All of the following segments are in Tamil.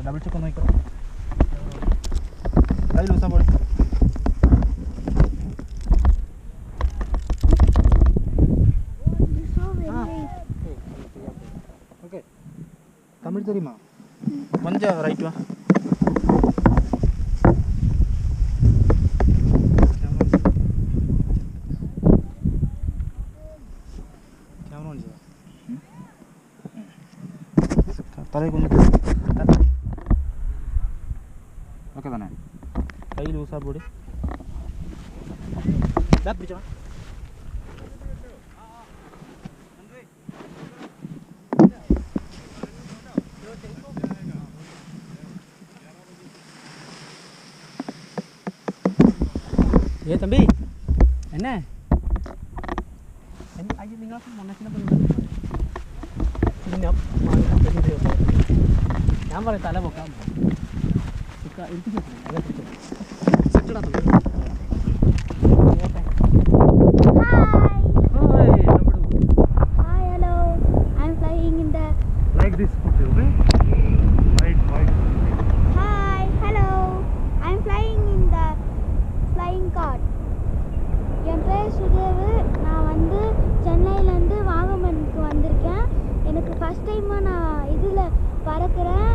ഡബിൾ ചെക്ക് ഒന്ന് നോക്കണം. കൈ ലൂസാ പോയി. ஓகே தமிழ் தெரியுமா? கொஞ்சம் ரைட் வா. தலை கொஞ்சம் ஓகே தானே? கை லூஸாக போடு. பிடிச்சா ஏ தம்பி என்ன ஐயோ நீங்களா முன்ன சின்ன பண்ணி ഞാൻ പറയും തല പൊക്കാൻ என் பேர் சுதேவு. நான் வந்து சென்னையிலேருந்து வாகமனுக்கு வந்திருக்கேன். எனக்கு ஃபஸ்ட் டைமாக நான் இதில் பறக்கிறேன்.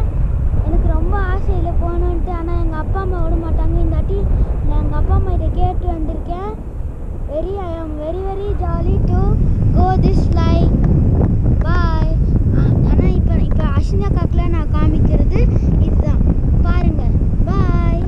எனக்கு ரொம்ப ஆசையில் போகணுன்ட்டு, ஆனால் எங்கள் அப்பா அம்மா விட மாட்டாங்க. இந்த வாட்டி நான் எங்கள் அப்பா அம்மா இதை கேட்டு வந்திருக்கேன். I am very jolly to go this flying. Bye. ஆனால் இப்போ அஸ்வினி அக்காக்கில் நான் காமிக்கிறது இதுதான் பாருங்கள். பாய்.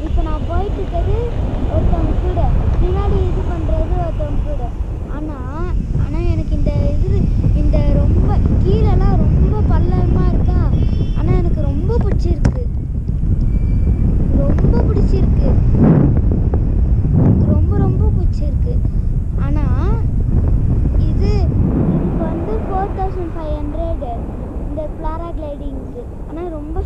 இப்போ நான் போயிட்டு இருக்கிறது ஒருத்தவங்க கூட, பின்னாடி இது பண்ணுறது ஒருத்தவங்க கூட. ஆனால் எனக்கு இந்த ரொம்ப கீழெல்லாம் ரொம்ப பள்ளமாக இருக்கா. ஆனால் எனக்கு ரொம்ப பிடிச்சிருக்கு. ரொம்ப பிடிச்சிருக்கு. ஆனால் இதுக்கு வந்து 4500 இந்த பேராகிளைடிங்க்கு. ஆனால் ரொம்ப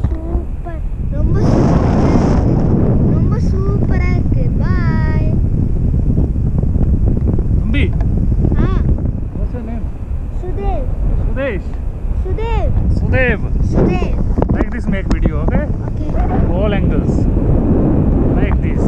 சூப்பராக இருக்கு. பாய் தம்பி. What's your name? Sudev. Like this make video, okay? Okay. All angles. Like this.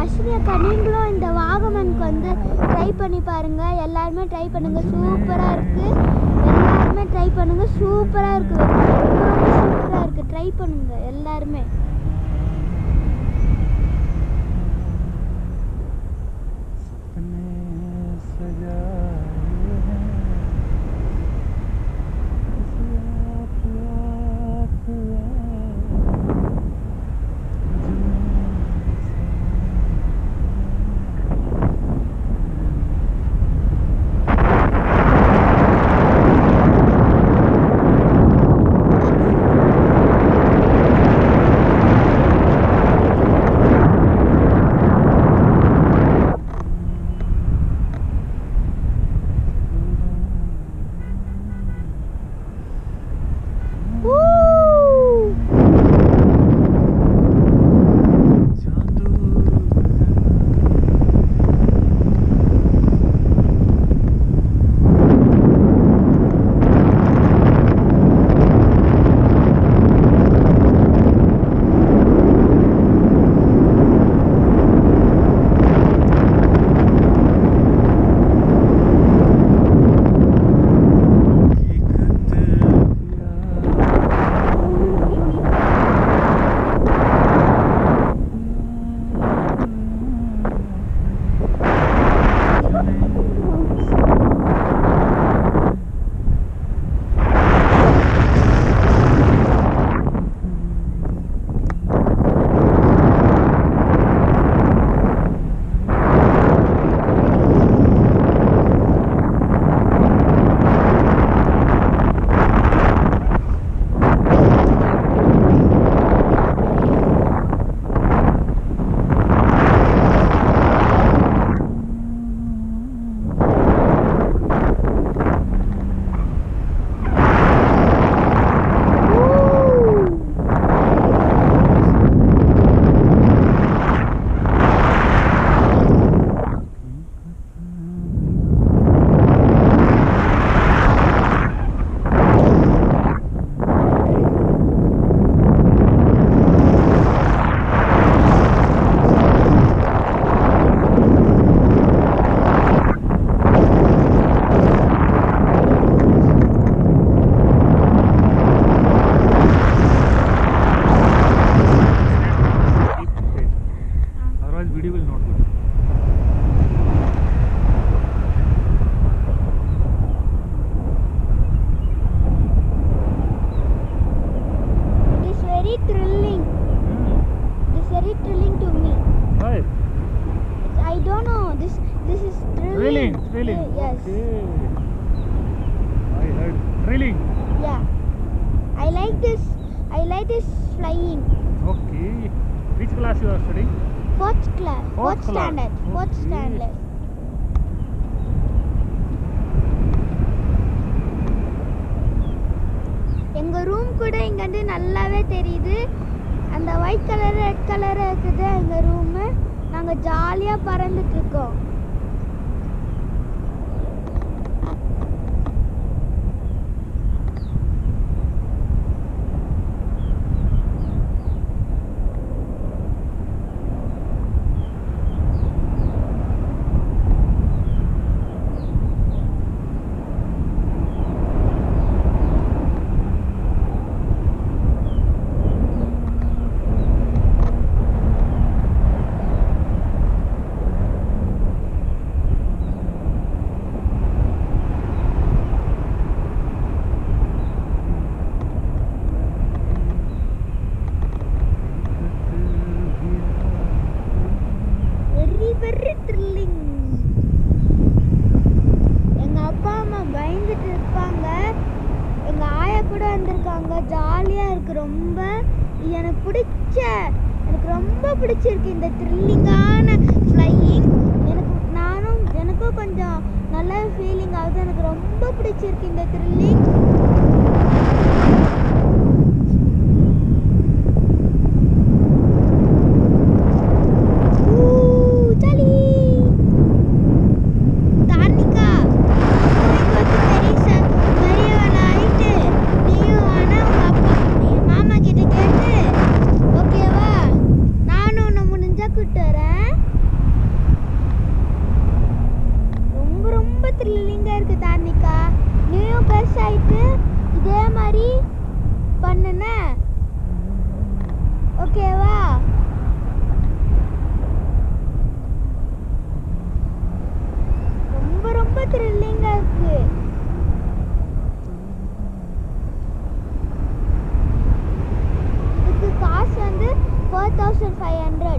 Ashwini அக்கா, நீங்களும் இந்த வாகமனுக்கு வந்து ட்ரை பண்ணி பாருங்கள். எல்லாருமே ட்ரை பண்ணுங்கள். சூப்பராக இருக்குது. எல்லாருமே ட்ரை பண்ணுங்கள். சூப்பராக இருக்குது. ரொம்ப சூப்பராக இருக்குது. ட்ரை பண்ணுங்கள் எல்லாருமே. Thrilling. Yes. Okay. I heard thrilling. Yeah. I like this flying. Okay. Which class you are studying? Fourth class. Fourth class. Standard. Fourth Okay. standard. எங்க ரூம் கூட இங்க வந்து நல்லாவே தெரியுது. அந்த ஒயிட் கலர் ரெட் கலர் இருக்குது எங்க ரூம். நாங்க ஜாலியா பறந்துட்டு இருக்கோம். Very thrilling. எங்க அப்பா அம்மா பயந்துட்டு இருப்பாங்க. எங்க ஆயா கூட வந்திருக்காங்க. ஜாலியா இருக்கு ரொம்ப. இது எனக்கு ரொம்ப பிடிச்சிருக்கு இந்த த்ரில்லிங்கான ஃப்ளையிங். எனக்கும் கொஞ்சம் நல்ல ஃபீலிங் ஆகுது. எனக்கு ரொம்ப பிடிச்சிருக்கு இந்த த்ரில்லிங். ஓகேவா? ரொம்ப த்ரில்லிங்கா இருக்கு. இதுக்கு காசு வந்து 4500.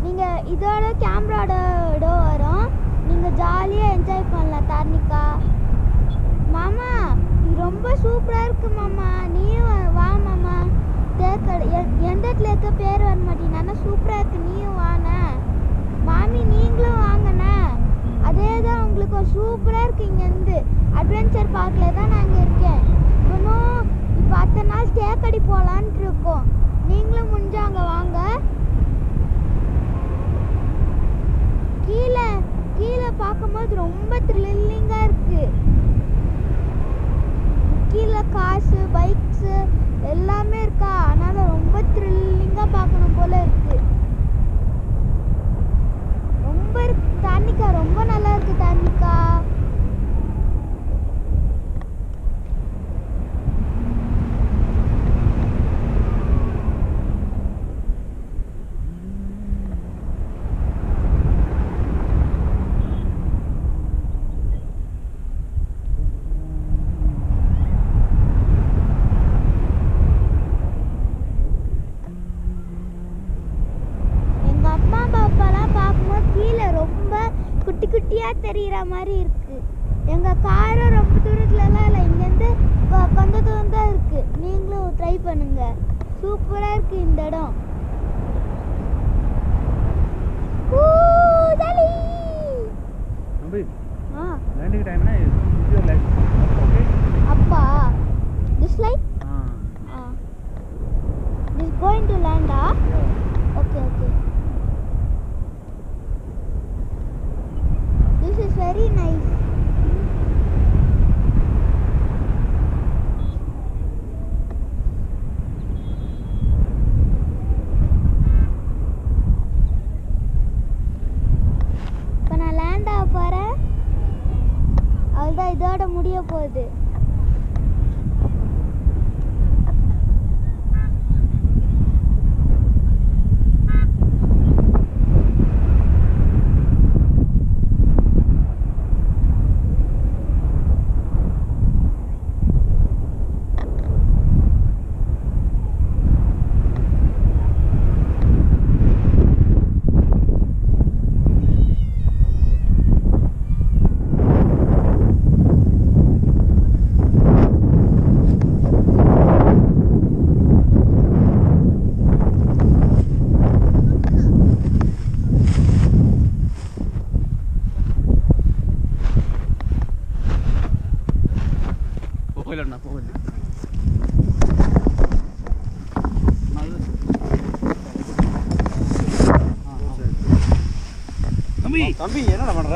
நீங்க இதோட கேமராவோட வரும். நீங்க ஜாலியா என்ஜாய் பண்ணலாம். தார்னிகா மாமா இது ரொம்ப சூப்பரா இருக்கு மாமா. நீயும் வா மாமா. எந்த இடத்துல இருக்க பேர் வர மாட்டீங்கன்னா சூப்பரா இருக்கு. நீயும் வாண்ணா. மாமி நீங்களும் வாங்கண்ணா. அதே தான் உங்களுக்கு சூப்பரா இருக்கு. இங்கேருந்து அட்வென்ச்சர் பார்க்கில் தான் நாங்கள் இருக்கேன். இன்னும் இப்போ அத்தனை நாள் தேக்கடி போகலான்ட்டு இருக்கோம். நீங்களும் முடிஞ்சா அங்கே வாங்க. கீழே பார்க்கும்போது ரொம்ப த்ரில்லிங்காக இருக்கு. கீழே காசு பைக்ஸு எல்லாமே இருக்கா. அதனால ரொம்ப த்ரில்லிங்காக பார்க்கணும் போல இருக்கு. ரொம்ப தார்னிகா ரொம்ப நல்லா இருக்கு. தார்னிகா குட்டியா தெரியுற மாதிரி இருக்கு. எங்க காரும் ரொம்ப தூரத்துலலாம் இல்லை. இங்கேருந்து கொஞ்சம் தூரம் தான் இருக்கு. நீங்களும் ட்ரை பண்ணுங்க. சூப்பரா இருக்கு இந்த இடம். landing time na is your leg. Okay. Appa, this light? This going to land, ah? Yeah. Okay. This is very nice. இப்போ நான் லேண்ட் ஆக போகிறேன். அவ்வளோதான், இதோட முடிய போகுது. தம்பி என்னடா பண்ற?